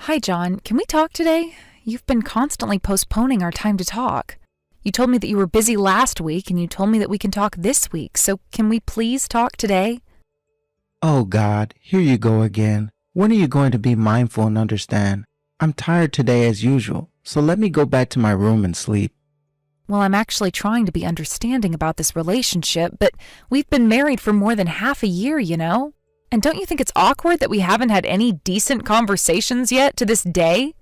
Hi, John. Can we talk today? You've been constantly postponing our time to talk. You told me that you were busy last week, and you told me that we can talk this week, so can we please talk today? Oh God, here you go again. When are you going to be mindful and understand? I'm tired today as usual, so let me go back to my room and sleep. Well, I'm actually trying to be understanding about this relationship, but we've been married for more than half a year, you know? And don't you think it's awkward that we haven't had any decent conversations yet to this day?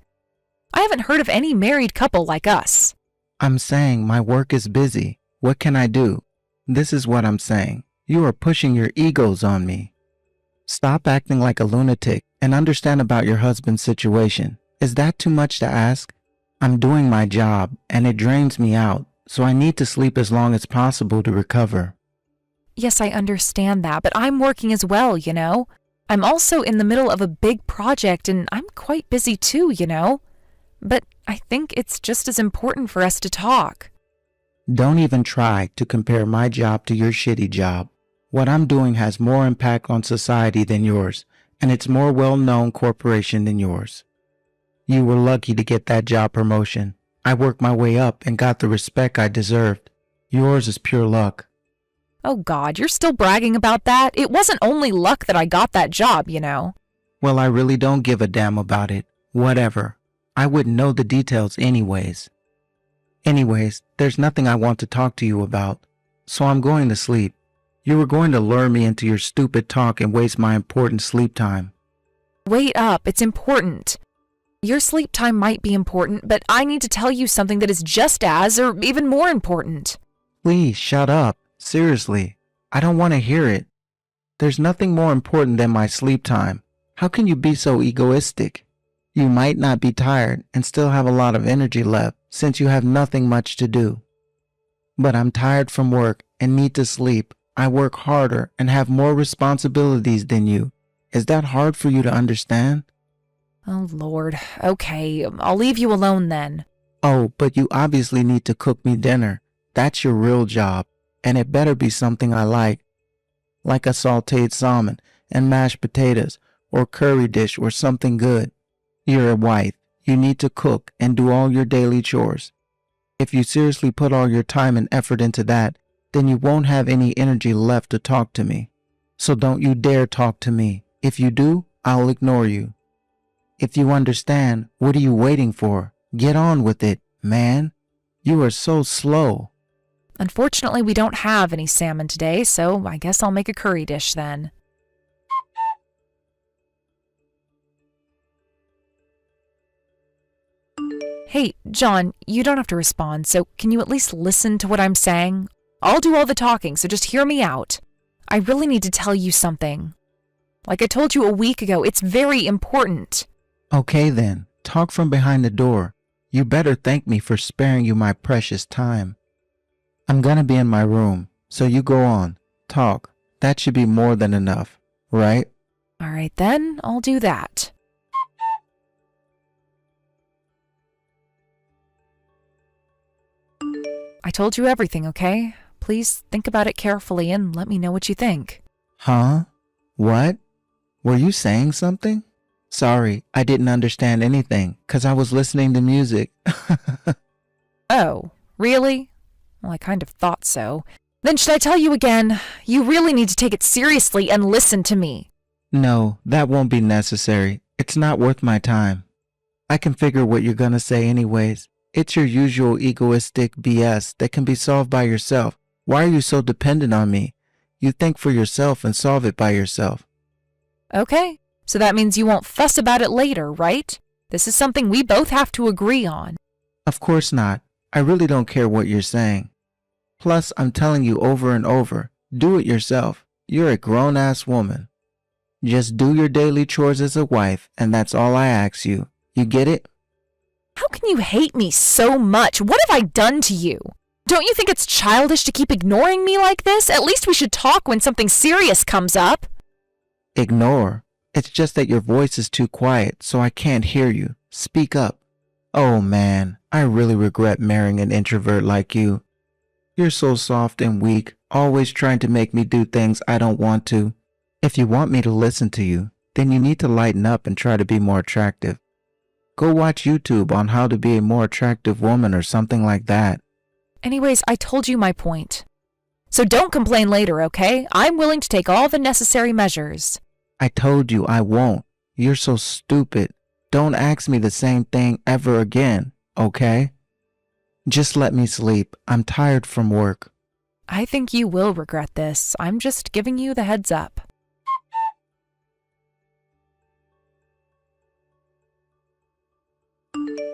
I haven't heard of any married couple like us. I'm saying my work is busy. What can I do? This is what I'm saying. You are pushing your egos on me. Stop acting like a lunatic and understand about your husband's situation. Is that too much to ask? I'm doing my job and it drains me out, so I need to sleep as long as possible to recover. Yes, I understand that, but I'm working as well, you know? I'm also in the middle of a big project and I'm quite busy too, you know? But I think it's just as important for us to talk. Don't even try to compare my job to your shitty job. What I'm doing has more impact on society than yours, and it's more well-known corporation than yours. You were lucky to get that job promotion. I worked my way up and got the respect I deserved. Yours is pure luck. Oh God, you're still bragging about that? It wasn't only luck that I got that job, you know? Well, I really don't give a damn about it. Whatever. I wouldn't know the details anyways. Anyways, there's nothing I want to talk to you about, so I'm going to sleep. You were going to lure me into your stupid talk and waste my important sleep time. Wait up, it's important. Your sleep time might be important, but I need to tell you something that is just as, or even more important. Please, shut up. Seriously, I don't want to hear it. There's nothing more important than my sleep time. How can you be so egoistic? You might not be tired and still have a lot of energy left since you have nothing much to do. But I'm tired from work and need to sleep. I work harder and have more responsibilities than you. Is that hard for you to understand? Oh Lord, okay, I'll leave you alone then. Oh, but you obviously need to cook me dinner. That's your real job. And it better be something I like a sautéed salmon and mashed potatoes or curry dish or something good. You're a wife. You need to cook and do all your daily chores. If you seriously put all your time and effort into that, then you won't have any energy left to talk to me. So don't you dare talk to me. If you do, I'll ignore you. If you understand, what are you waiting for? Get on with it, man. You are so slow. Unfortunately, we don't have any salmon today, so I guess I'll make a curry dish then. Hey, John, you don't have to respond, so can you at least listen to what I'm saying? I'll do all the talking, so just hear me out. I really need to tell you something. Like I told you a week ago, it's very important. Okay then, talk from behind the door. You better thank me for sparing you my precious time. I'm gonna be in my room, so you go on. Talk. That should be more than enough, right? All right then, I'll do that. I told you everything, okay? Please think about it carefully and let me know what you think. Huh? What? Were you saying something? Sorry, I didn't understand anything, 'cause I was listening to music. Oh, really? Well, I kind of thought so. Then should I tell you again? You really need to take it seriously and listen to me. No, that won't be necessary. It's not worth my time. I can figure what you're gonna say anyways. It's your usual egoistic BS that can be solved by yourself. Why are you so dependent on me? You think for yourself and solve it by yourself. Okay, so that means you won't fuss about it later, right? This is something we both have to agree on. Of course not. I really don't care what you're saying. Plus, I'm telling you over and over, do it yourself. You're a grown-ass woman. Just do your daily chores as a wife, and that's all I ask you. You get it? How can you hate me so much? What have I done to you? Don't you think it's childish to keep ignoring me like this? At least we should talk when something serious comes up. Ignore. It's just that your voice is too quiet, so I can't hear you. Speak up. Oh man, I really regret marrying an introvert like you. You're so soft and weak, always trying to make me do things I don't want to. If you want me to listen to you, then you need to lighten up and try to be more attractive. Go watch YouTube on how to be a more attractive woman or something like that. Anyways, I told you my point. So don't complain later, okay? I'm willing to take all the necessary measures. I told you I won't. You're so stupid. Don't ask me the same thing ever again, okay? Just let me sleep. I'm tired from work. I think you will regret this. I'm just giving you the heads up.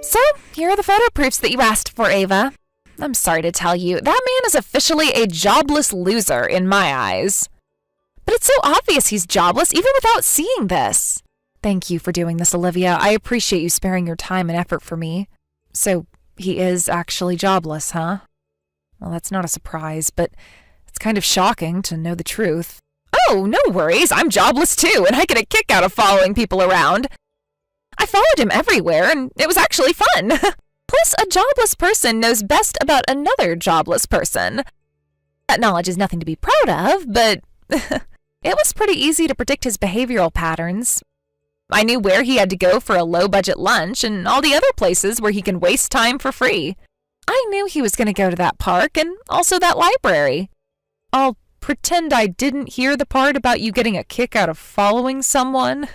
So, here are the photo proofs that you asked for, Ava. I'm sorry to tell you, that man is officially a jobless loser in my eyes. But it's so obvious he's jobless even without seeing this. Thank you for doing this, Olivia. I appreciate you sparing your time and effort for me. So, he is actually jobless, huh? Well, that's not a surprise, but it's kind of shocking to know the truth. Oh, no worries. I'm jobless too, and I get a kick out of following people around. I followed him everywhere, and it was actually fun. Plus, a jobless person knows best about another jobless person. That knowledge is nothing to be proud of, but it was pretty easy to predict his behavioral patterns. I knew where he had to go for a low-budget lunch and all the other places where he can waste time for free. I knew he was going to go to that park and also that library. I'll pretend I didn't hear the part about you getting a kick out of following someone.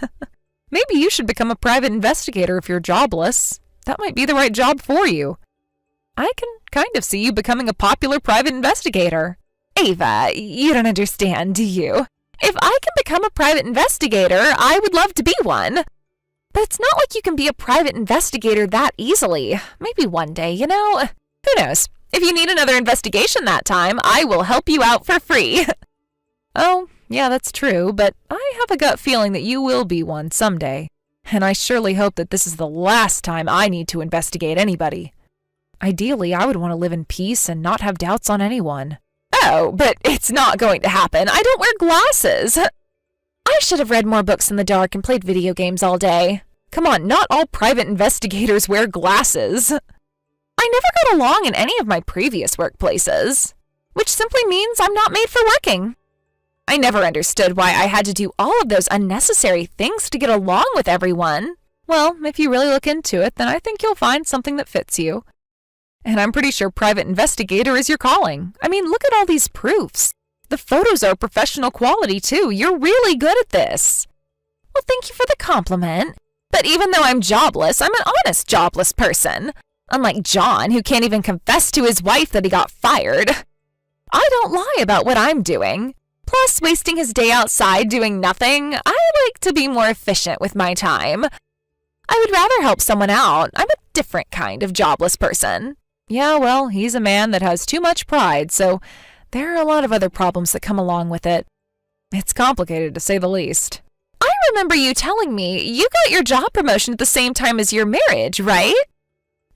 Maybe you should become a private investigator if you're jobless. That might be the right job for you. I can kind of see you becoming a popular private investigator. Ava, you don't understand, do you? If I can become a private investigator, I would love to be one. But it's not like you can be a private investigator that easily. Maybe one day, you know? Who knows? If you need another investigation that time, I will help you out for free. Oh, yeah, that's true, but I have a gut feeling that you will be one someday. And I surely hope that this is the last time I need to investigate anybody. Ideally, I would want to live in peace and not have doubts on anyone. Oh, but it's not going to happen. I don't wear glasses. I should have read more books in the dark and played video games all day. Come on, not all private investigators wear glasses. I never got along in any of my previous workplaces, which simply means I'm not made for working. I never understood why I had to do all of those unnecessary things to get along with everyone. Well, if you really look into it, then I think you'll find something that fits you. And I'm pretty sure private investigator is your calling. I mean, look at all these proofs. The photos are professional quality, too. You're really good at this. Well, thank you for the compliment. But even though I'm jobless, I'm an honest jobless person. Unlike John, who can't even confess to his wife that he got fired. I don't lie about what I'm doing. Plus, wasting his day outside doing nothing, I like to be more efficient with my time. I would rather help someone out. I'm a different kind of jobless person. Yeah, well, he's a man that has too much pride, so there are a lot of other problems that come along with it. It's complicated, to say the least. I remember you telling me you got your job promotion at the same time as your marriage, right?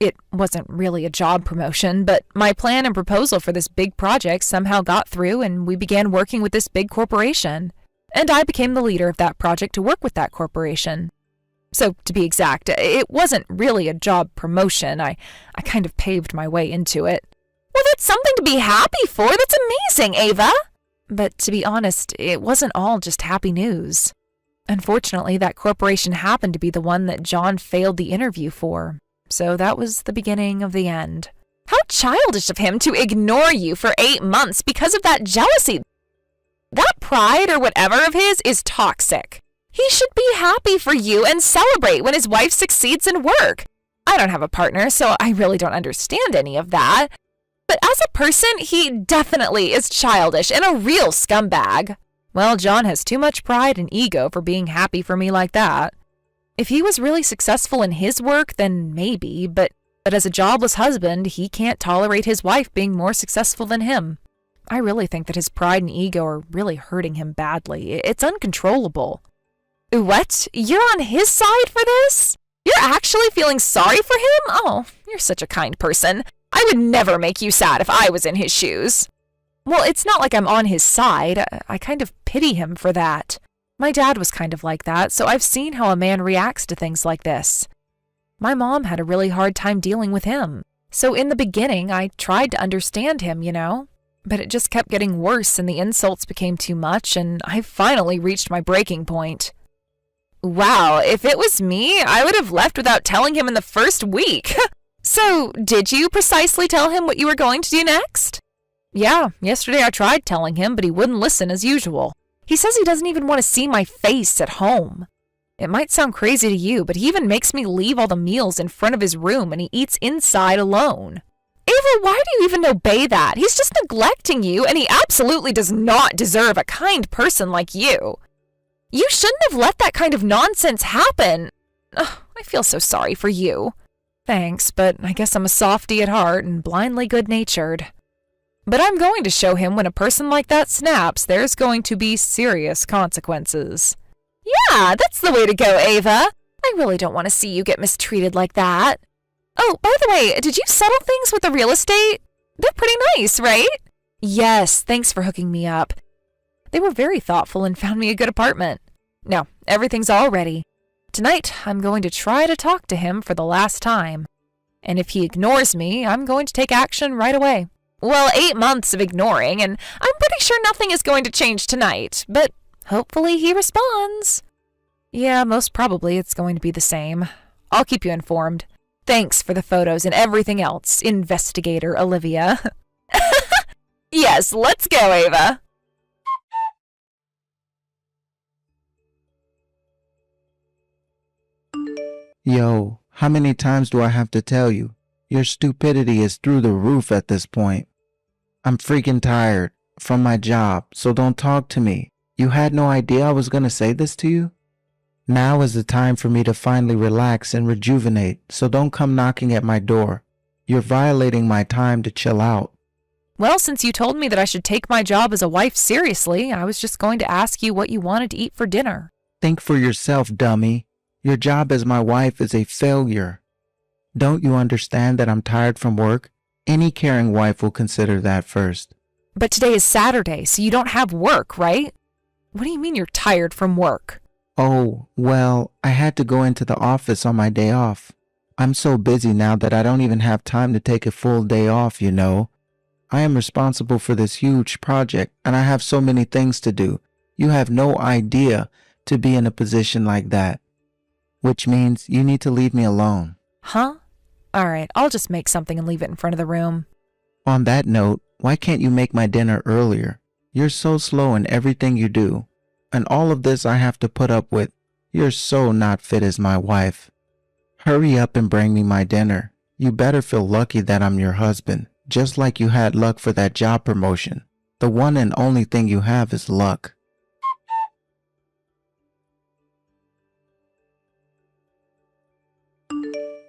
It wasn't really a job promotion, but my plan and proposal for this big project somehow got through and we began working with this big corporation. And I became the leader of that project to work with that corporation. So, to be exact, it wasn't really a job promotion. I kind of paved my way into it. Well, that's something to be happy for. That's amazing, Ava. But to be honest, it wasn't all just happy news. Unfortunately, that corporation happened to be the one that John failed the interview for. So that was the beginning of the end. How childish of him to ignore you for 8 months because of that jealousy. That pride or whatever of his is toxic. He should be happy for you and celebrate when his wife succeeds in work. I don't have a partner, so I really don't understand any of that. But as a person, he definitely is childish and a real scumbag. Well, John has too much pride and ego for being happy for me like that. If he was really successful in his work, then maybe, but as a jobless husband, he can't tolerate his wife being more successful than him. I really think that his pride and ego are really hurting him badly. It's uncontrollable. What? You're on his side for this? You're actually feeling sorry for him? Oh, you're such a kind person. I would never make you sad if I was in his shoes. Well, it's not like I'm on his side. I kind of pity him for that. My dad was kind of like that, so I've seen how a man reacts to things like this. My mom had a really hard time dealing with him. So in the beginning, I tried to understand him, you know? But it just kept getting worse and the insults became too much and I finally reached my breaking point. Wow, if it was me, I would have left without telling him in the first week. So, did you precisely tell him what you were going to do next? Yeah, yesterday I tried telling him, but he wouldn't listen as usual. He says he doesn't even want to see my face at home. It might sound crazy to you, but he even makes me leave all the meals in front of his room and he eats inside alone. Ava, why do you even obey that? He's just neglecting you, and he absolutely does not deserve a kind person like you. You shouldn't have let that kind of nonsense happen. Ugh, I feel so sorry for you. Thanks, but I guess I'm a softie at heart and blindly good-natured. But I'm going to show him when a person like that snaps, there's going to be serious consequences. Yeah, that's the way to go, Ava. I really don't want to see you get mistreated like that. Oh, by the way, did you settle things with the real estate? They're pretty nice, right? Yes, thanks for hooking me up. They were very thoughtful and found me a good apartment. No, everything's all ready. Tonight, I'm going to try to talk to him for the last time. And if he ignores me, I'm going to take action right away. Well, 8 months of ignoring, and I'm pretty sure nothing is going to change tonight, but hopefully he responds. Yeah, most probably it's going to be the same. I'll keep you informed. Thanks for the photos and everything else, Investigator Olivia. Yes, let's go, Ava. Yo, how many times do I have to tell you? Your stupidity is through the roof at this point. I'm freaking tired from my job, so don't talk to me. You had no idea I was going to say this to you? Now is the time for me to finally relax and rejuvenate, so don't come knocking at my door. You're violating my time to chill out. Well, since you told me that I should take my job as a wife seriously, I was just going to ask you what you wanted to eat for dinner. Think for yourself, dummy. Your job as my wife is a failure. Don't you understand that I'm tired from work? Any caring wife will consider that first. But today is Saturday, so you don't have work, right? What do you mean you're tired from work? Oh, well, I had to go into the office on my day off. I'm so busy now that I don't even have time to take a full day off, you know. I am responsible for this huge project, and I have so many things to do. You have no idea to be in a position like that. Which means you need to leave me alone. Huh? All right, I'll just make something and leave it in front of the room. On that note, why can't you make my dinner earlier? You're so slow in everything you do. And all of this I have to put up with. You're so not fit as my wife. Hurry up and bring me my dinner. You better feel lucky that I'm your husband, just like you had luck for that job promotion. The one and only thing you have is luck.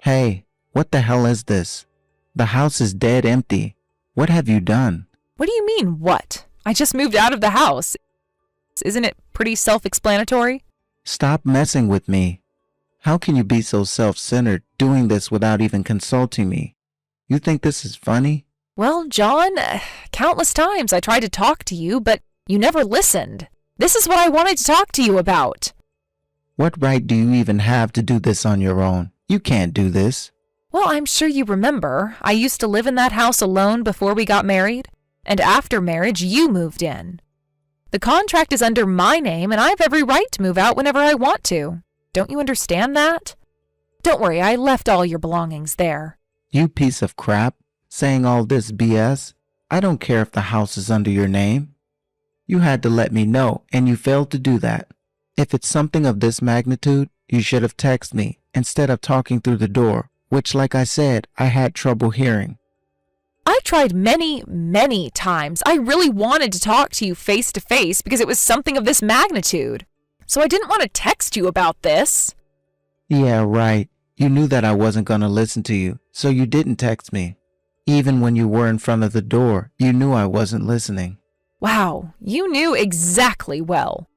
Hey, what the hell is this? The house is dead empty. What have you done? What do you mean, what? I just moved out of the house. Isn't it pretty self-explanatory? Stop messing with me. How can you be so self-centered doing this without even consulting me? You think this is funny? Well, John, countless times I tried to talk to you, but you never listened. This is what I wanted to talk to you about. What right do you even have to do this on your own? You can't do this. Well, I'm sure you remember. I used to live in that house alone before we got married, and after marriage, you moved in. The contract is under my name, and I have every right to move out whenever I want to. Don't you understand that? Don't worry, I left all your belongings there. You piece of crap, saying all this BS. I don't care if the house is under your name. You had to let me know, and you failed to do that. If it's something of this magnitude, you should have texted me instead of talking through the door, which, like I said, I had trouble hearing. I tried many times. I really wanted to talk to you face to face because it was something of this magnitude. So I didn't want to text you about this. Yeah, right. You knew that I wasn't going to listen to you, so you didn't text me. Even when you were in front of the door, you knew I wasn't listening. Wow, you knew exactly well.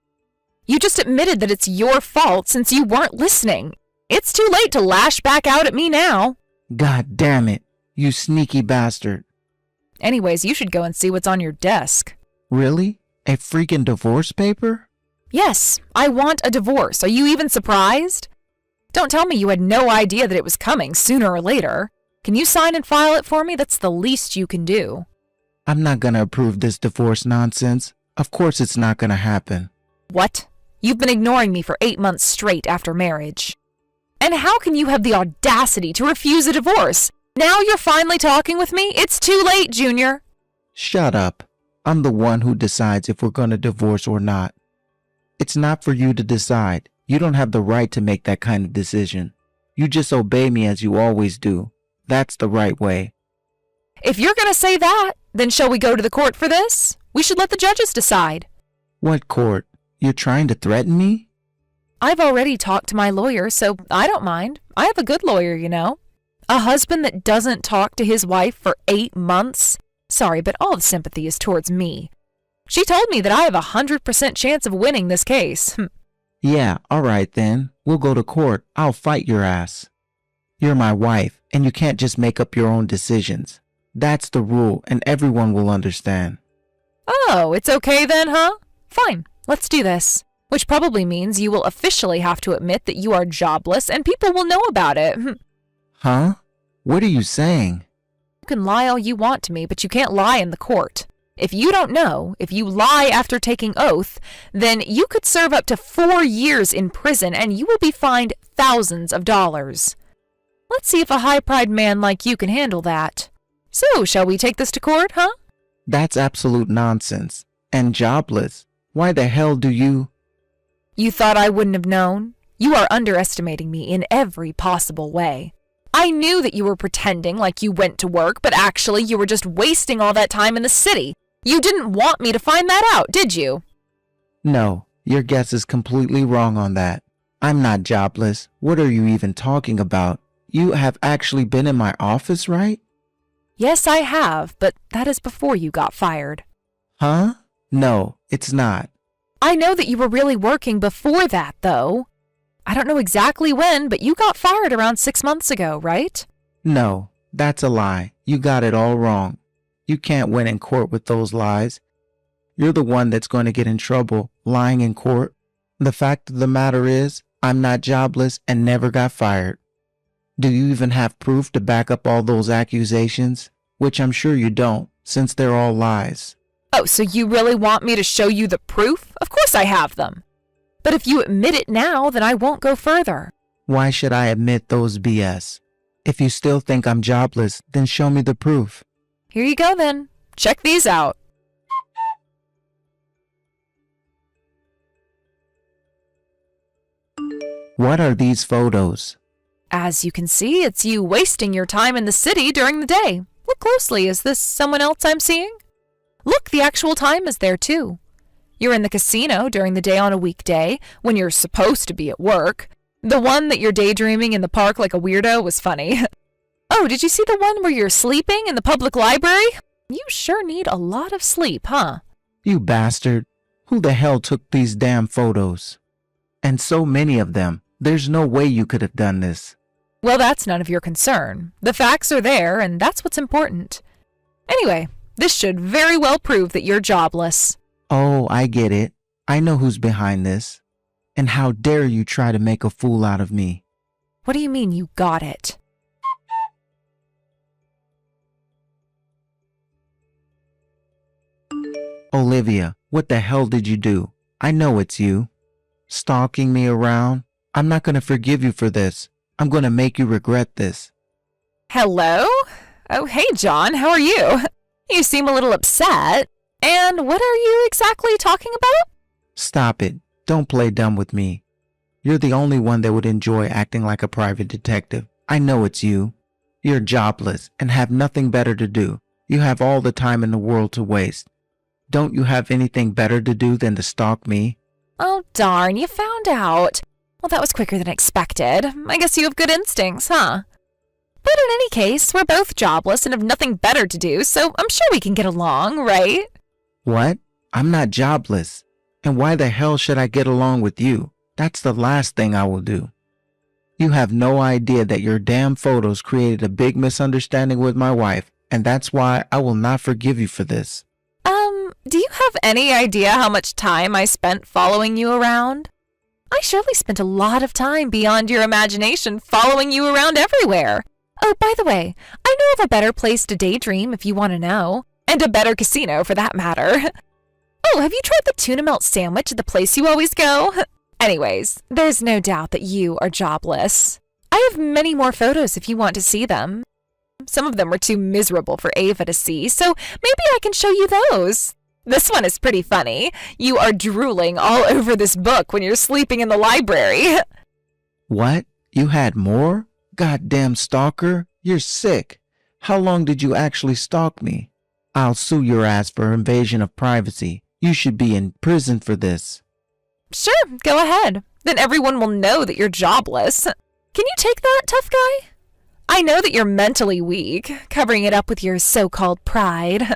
You just admitted that it's your fault since you weren't listening. It's too late to lash back out at me now. God damn it, you sneaky bastard. Anyways, you should go and see what's on your desk. Really? A freaking divorce paper? Yes, I want a divorce. Are you even surprised? Don't tell me you had no idea that it was coming sooner or later. Can you sign and file it for me? That's the least you can do. I'm not gonna approve this divorce nonsense. Of course it's not gonna happen. What? You've been ignoring me for 8 months straight after marriage. And how can you have the audacity to refuse a divorce? Now you're finally talking with me? It's too late, Junior. Shut up. I'm the one who decides if we're going to divorce or not. It's not for you to decide. You don't have the right to make that kind of decision. You just obey me as you always do. That's the right way. If you're going to say that, then shall we go to the court for this? We should let the judges decide. What court? You're trying to threaten me? I've already talked to my lawyer, so I don't mind. I have a good lawyer, you know. A husband that doesn't talk to his wife for 8 months? Sorry, but all the sympathy is towards me. She told me that I have a 100% chance of winning this case. Yeah, all right then. We'll go to court. I'll fight your ass. You're my wife, and you can't just make up your own decisions. That's the rule, and everyone will understand. Oh, it's okay then, huh? Fine, let's do this. Which probably means you will officially have to admit that you are jobless and people will know about it. Huh? What are you saying? You can lie all you want to me, but you can't lie in the court. If you don't know, if you lie after taking oath, then you could serve up to 4 years in prison and you will be fined thousands of dollars. Let's see if a high-pride man like you can handle that. So, shall we take this to court, huh? That's absolute nonsense. And jobless. Why the hell do you... You thought I wouldn't have known? You are underestimating me in every possible way. I knew that you were pretending like you went to work, but actually you were just wasting all that time in the city. You didn't want me to find that out, did you? No, your guess is completely wrong on that. I'm not jobless. What are you even talking about? You have actually been in my office, right? Yes, I have, but that is before you got fired. Huh? No, it's not. I know that you were really working before that, though. I don't know exactly when, but you got fired around 6 months ago, right? No, that's a lie. You got it all wrong. You can't win in court with those lies. You're the one that's going to get in trouble lying in court. The fact of the matter is, I'm not jobless and never got fired. Do you even have proof to back up all those accusations? Which I'm sure you don't, since they're all lies. Oh, so you really want me to show you the proof? Of course I have them. But if you admit it now, then I won't go further. Why should I admit those BS? If you still think I'm jobless, then show me the proof. Here you go then. Check these out. What are these photos? As you can see, it's you wasting your time in the city during the day. Look closely. Is this someone else I'm seeing? Look, the actual time is there too. You're in the casino during the day on a weekday, when you're supposed to be at work. The one that you're daydreaming in the park like a weirdo was funny. Oh, did you see the one where you're sleeping in the public library? You sure need a lot of sleep, huh? You bastard. Who the hell took these damn photos? And so many of them. There's no way you could have done this. Well, that's none of your concern. The facts are there, and that's what's important. Anyway, this should very well prove that you're jobless. Oh, I get it. I know who's behind this. And how dare you try to make a fool out of me? What do you mean you got it? Olivia, what the hell did you do? I know it's you. Stalking me around? I'm not going to forgive you for this. I'm going to make you regret this. Hello? Oh, hey, John, how are you? You seem a little upset. And what are you exactly talking about? Stop it. Don't play dumb with me. You're the only one that would enjoy acting like a private detective. I know it's you. You're jobless and have nothing better to do. You have all the time in the world to waste. Don't you have anything better to do than to stalk me? Oh, darn, you found out. Well, that was quicker than expected. I guess you have good instincts, huh? But in any case, we're both jobless and have nothing better to do, so I'm sure we can get along, right? What? I'm not jobless. And why the hell should I get along with you? That's the last thing I will do. You have no idea that your damn photos created a big misunderstanding with my wife, and that's why I will not forgive you for this. Do you have any idea how much time I spent following you around? I surely spent a lot of time beyond your imagination following you around everywhere. Oh, by the way, I know of a better place to daydream if you want to know. And a better casino, for that matter. Oh, have you tried the tuna melt sandwich at the place you always go? Anyways, there's no doubt that you are jobless. I have many more photos if you want to see them. Some of them were too miserable for Ava to see, so maybe I can show you those. This one is pretty funny. You are drooling all over this book when you're sleeping in the library. What? You had more? Goddamn stalker, you're sick. How long did you actually stalk me? I'll sue your ass for invasion of privacy. You should be in prison for this. Sure, go ahead. Then everyone will know that you're jobless. Can you take that, tough guy? I know that you're mentally weak, covering it up with your so-called pride.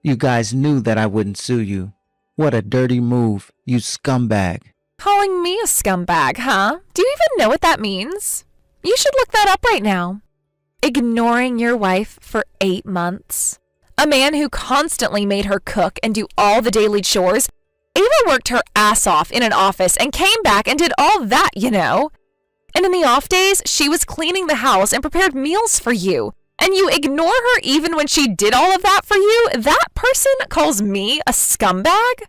You guys knew that I wouldn't sue you. What a dirty move, you scumbag. Calling me a scumbag, huh? Do you even know what that means? You should look that up right now. Ignoring your wife for 8 months. A man who constantly made her cook and do all the daily chores. Ava worked her ass off in an office and came back and did all that, you know. And in the off days, she was cleaning the house and prepared meals for you. And you ignore her even when she did all of that for you? That person calls me a scumbag?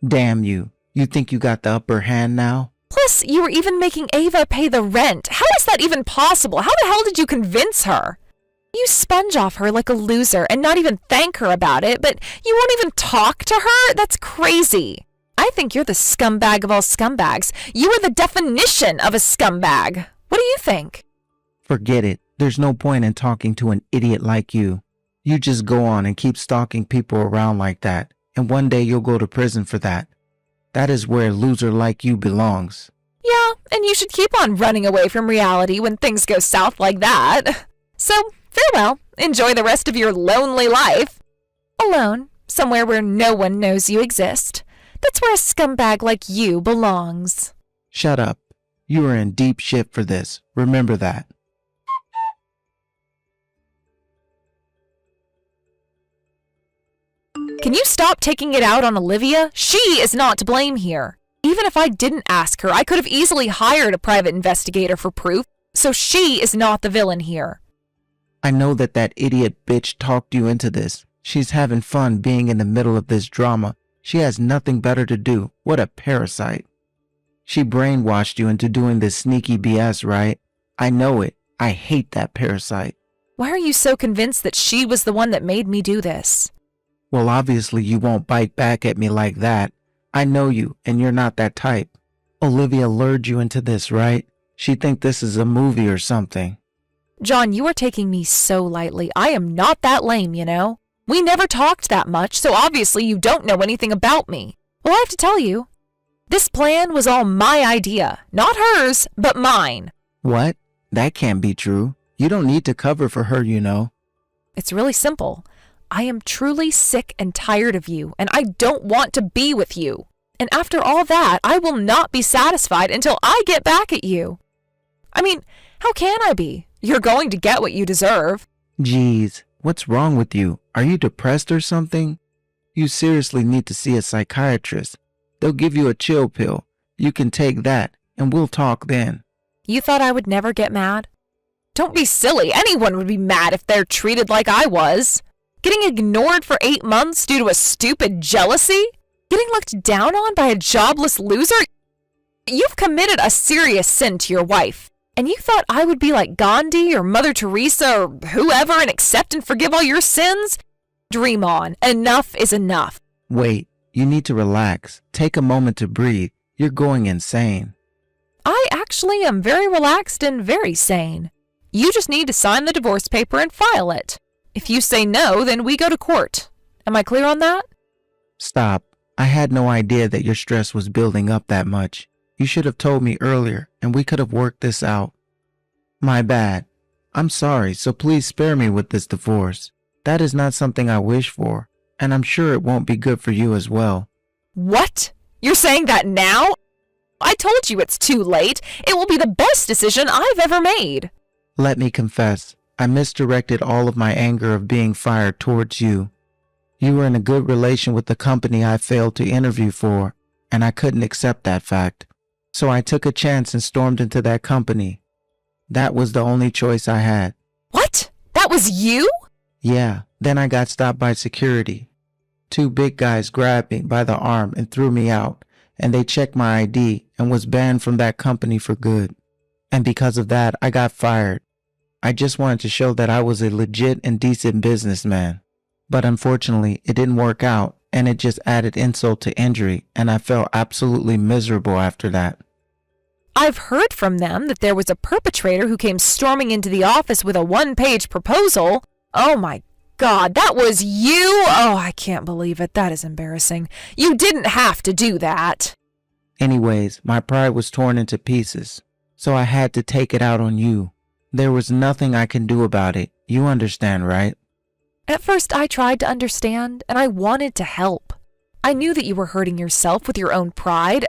Damn you. You think you got the upper hand now? Plus, you were even making Ava pay the rent. How is that even possible? How the hell did you convince her? You sponge off her like a loser and not even thank her about it, but you won't even talk to her? That's crazy. I think you're the scumbag of all scumbags. You are the definition of a scumbag. What do you think? Forget it. There's no point in talking to an idiot like you. You just go on and keep stalking people around like that, and one day you'll go to prison for that. That is where a loser like you belongs. Yeah, and you should keep on running away from reality when things go south like that. So, farewell. Enjoy the rest of your lonely life. Alone, somewhere where no one knows you exist. That's where a scumbag like you belongs. Shut up. You are in deep shit for this. Remember that. Can you stop taking it out on Olivia? She is not to blame here. Even if I didn't ask her, I could have easily hired a private investigator for proof, so she is not the villain here. I know that idiot bitch talked you into this. She's having fun being in the middle of this drama. She has nothing better to do. What a parasite. She brainwashed you into doing this sneaky BS, right? I know it. I hate that parasite. Why are you so convinced that she was the one that made me do this? Well, obviously you won't bite back at me like that. I know you, and you're not that type. Olivia lured you into this, right? She think this is a movie or something. John, you are taking me so lightly. I am not that lame, you know. We never talked that much, so obviously you don't know anything about me. Well, I have to tell you, this plan was all my idea. Not hers, but mine. What? That can't be true. You don't need to cover for her, you know. It's really simple. I am truly sick and tired of you, and I don't want to be with you. And after all that, I will not be satisfied until I get back at you. I mean, how can I be? You're going to get what you deserve. Jeez, what's wrong with you? Are you depressed or something? You seriously need to see a psychiatrist. They'll give you a chill pill. You can take that, and we'll talk then. You thought I would never get mad? Don't be silly. Anyone would be mad if they're treated like I was. Getting ignored for 8 months due to a stupid jealousy? Getting looked down on by a jobless loser? You've committed a serious sin to your wife. And you thought I would be like Gandhi or Mother Teresa or whoever and accept and forgive all your sins? Dream on. Enough is enough. Wait, you need to relax. Take a moment to breathe. You're going insane. I actually am very relaxed and very sane. You just need to sign the divorce paper and file it. If you say no, then we go to court. Am I clear on that? Stop. I had no idea that your stress was building up that much. You should have told me earlier, and we could have worked this out. My bad. I'm sorry, so please spare me with this divorce. That is not something I wish for, and I'm sure it won't be good for you as well. What? You're saying that now? I told you it's too late. It will be the best decision I've ever made. Let me confess, I misdirected all of my anger of being fired towards you. You were in a good relation with the company I failed to interview for, and I couldn't accept that fact. So I took a chance and stormed into that company. That was the only choice I had. What? That was you? Yeah, then I got stopped by security. 2 big guys grabbed me by the arm and threw me out, and they checked my ID and was banned from that company for good. And because of that, I got fired. I just wanted to show that I was a legit and decent businessman. But unfortunately, it didn't work out, and it just added insult to injury, and I felt absolutely miserable after that. I've heard from them that there was a perpetrator who came storming into the office with a one-page proposal. Oh my God, that was you? Oh, I can't believe it. That is embarrassing. You didn't have to do that. Anyways, my pride was torn into pieces, so I had to take it out on you. There was nothing I can do about it. You understand, right? At first, I tried to understand, and I wanted to help. I knew that you were hurting yourself with your own pride.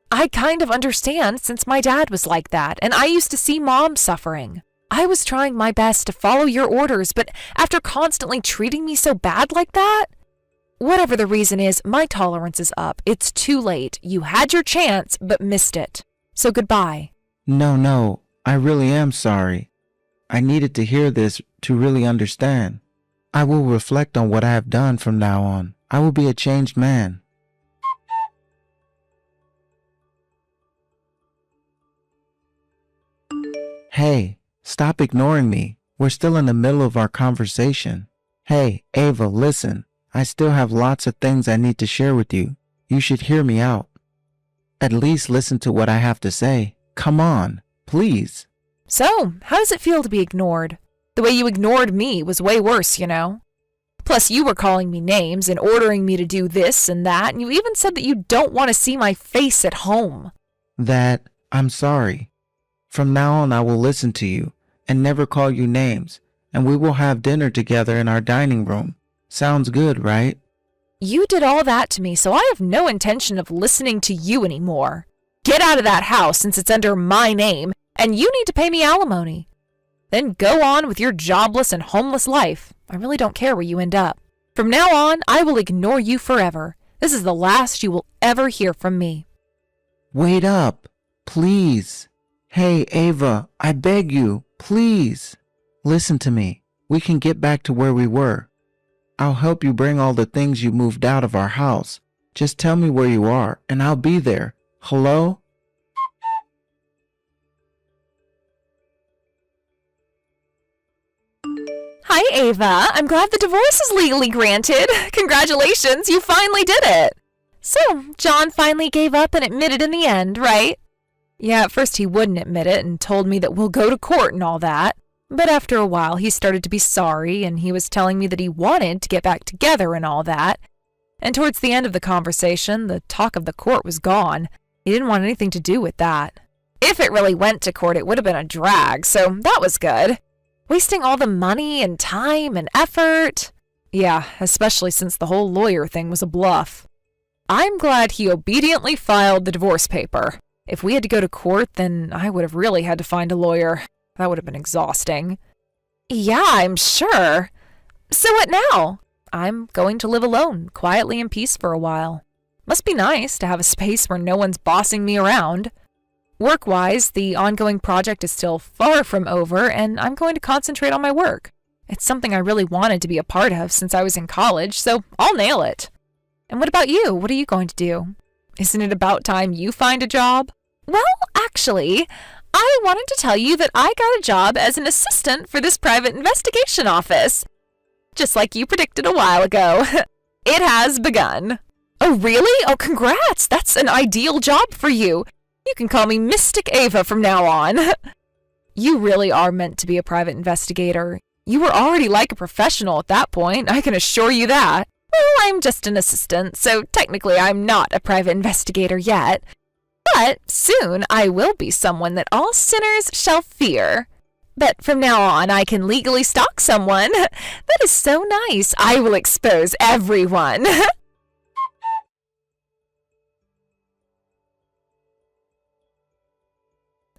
I kind of understand since my dad was like that, and I used to see Mom suffering. I was trying my best to follow your orders, but after constantly treating me so bad like that, whatever the reason is, my tolerance is up. It's too late. You had your chance, but missed it. So goodbye. No, I really am sorry. I needed to hear this to really understand. I will reflect on what I have done from now on. I will be a changed man. Hey, stop ignoring me. We're still in the middle of our conversation. Hey, Ava, listen. I still have lots of things I need to share with you. You should hear me out. At least listen to what I have to say. Come on, please. So, how does it feel to be ignored? The way you ignored me was way worse, you know. Plus, you were calling me names and ordering me to do this and that, and you even said that you don't want to see my face at home. I'm sorry. From now on, I will listen to you and never call you names, and we will have dinner together in our dining room. Sounds good, right? You did all that to me, so I have no intention of listening to you anymore. Get out of that house since it's under my name, and you need to pay me alimony. Then go on with your jobless and homeless life. I really don't care where you end up. From now on, I will ignore you forever. This is the last you will ever hear from me. Wait up, please. Hey, Ava, I beg you, please. Listen to me. We can get back to where we were. I'll help you bring all the things you moved out of our house. Just tell me where you are, and I'll be there. Hello? Hi, Ava. I'm glad the divorce is legally granted. Congratulations, you finally did it. So, John finally gave up and admitted in the end, right? Yeah, at first he wouldn't admit it and told me that we'll go to court and all that. But after a while, he started to be sorry, and he was telling me that he wanted to get back together and all that. And towards the end of the conversation, the talk of the court was gone. He didn't want anything to do with that. If it really went to court, it would have been a drag, so that was good. Wasting all the money and time and effort. Yeah, especially since the whole lawyer thing was a bluff. I'm glad he obediently filed the divorce paper. If we had to go to court, then I would have really had to find a lawyer. That would have been exhausting. Yeah, I'm sure. So what now? I'm going to live alone, quietly in peace for a while. Must be nice to have a space where no one's bossing me around. Work-wise, the ongoing project is still far from over, and I'm going to concentrate on my work. It's something I really wanted to be a part of since I was in college, so I'll nail it. And what about you? What are you going to do? Isn't it about time you find a job? Well, actually, I wanted to tell you that I got a job as an assistant for this private investigation office. Just like you predicted a while ago. It has begun. Oh, really? Oh, congrats! That's an ideal job for you. You can call me Mystic Ava from now on. You really are meant to be a private investigator. You were already like a professional at that point, I can assure you that. Well, I'm just an assistant, so technically I'm not a private investigator yet. But soon I will be someone that all sinners shall fear. But from now on I can legally stalk someone. That is so nice. I will expose everyone.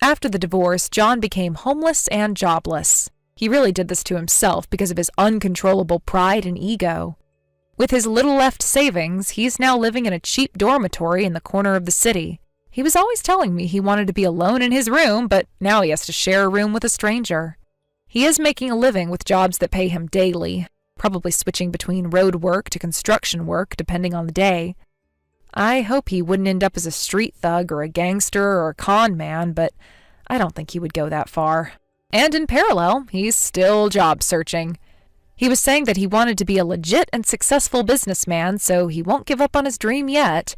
After the divorce, John became homeless and jobless. He really did this to himself because of his uncontrollable pride and ego. With his little left savings, he's now living in a cheap dormitory in the corner of the city. He was always telling me he wanted to be alone in his room, but now he has to share a room with a stranger. He is making a living with jobs that pay him daily, probably switching between road work to construction work depending on the day. I hope he wouldn't end up as a street thug or a gangster or a con man, but I don't think he would go that far. And in parallel, he's still job searching. He was saying that he wanted to be a legit and successful businessman, so he won't give up on his dream yet.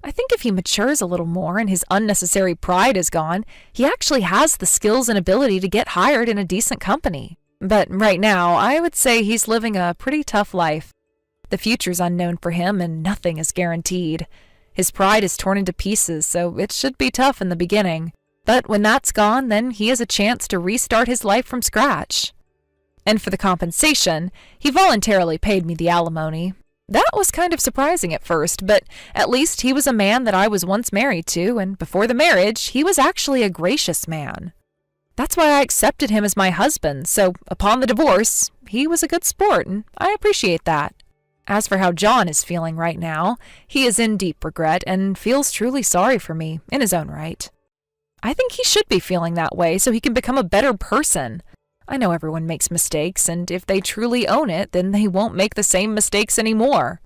I think if he matures a little more and his unnecessary pride is gone, he actually has the skills and ability to get hired in a decent company. But right now, I would say he's living a pretty tough life. The future's unknown for him and nothing is guaranteed. His pride is torn into pieces, so it should be tough in the beginning. But when that's gone, then he has a chance to restart his life from scratch. And for the compensation, he voluntarily paid me the alimony. That was kind of surprising at first, but at least he was a man that I was once married to, and before the marriage, he was actually a gracious man. That's why I accepted him as my husband, so upon the divorce, he was a good sport, and I appreciate that. As for how John is feeling right now, he is in deep regret and feels truly sorry for me, in his own right. I think he should be feeling that way so he can become a better person. I know everyone makes mistakes, and if they truly own it, then they won't make the same mistakes anymore.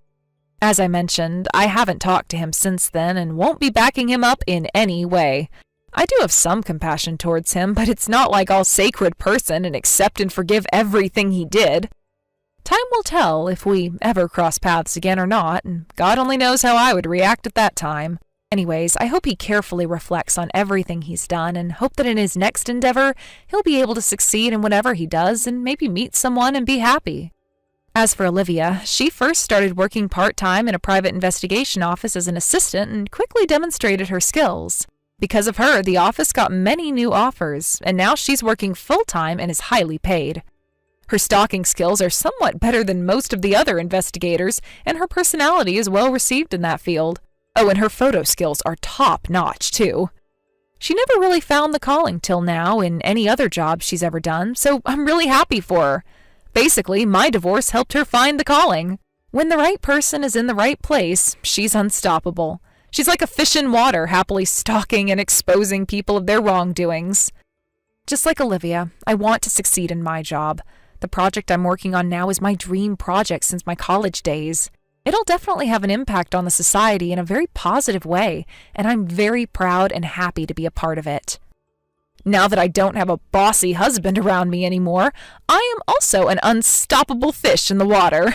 As I mentioned, I haven't talked to him since then and won't be backing him up in any way. I do have some compassion towards him, but it's not like I'll sacred person and accept and forgive everything he did. Time will tell if we ever cross paths again or not, and God only knows how I would react at that time. Anyways, I hope he carefully reflects on everything he's done and hope that in his next endeavor, he'll be able to succeed in whatever he does and maybe meet someone and be happy. As for Olivia, she first started working part-time in a private investigation office as an assistant and quickly demonstrated her skills. Because of her, the office got many new offers, and now she's working full-time and is highly paid. Her stalking skills are somewhat better than most of the other investigators, and her personality is well received in that field. Oh, and her photo skills are top-notch, too. She never really found the calling till now in any other job she's ever done, so I'm really happy for her. Basically, my divorce helped her find the calling. When the right person is in the right place, she's unstoppable. She's like a fish in water, happily stalking and exposing people of their wrongdoings. Just like Olivia, I want to succeed in my job. The project I'm working on now is my dream project since my college days. It'll definitely have an impact on the society in a very positive way, and I'm very proud and happy to be a part of it. Now that I don't have a bossy husband around me anymore, I am also an unstoppable fish in the water.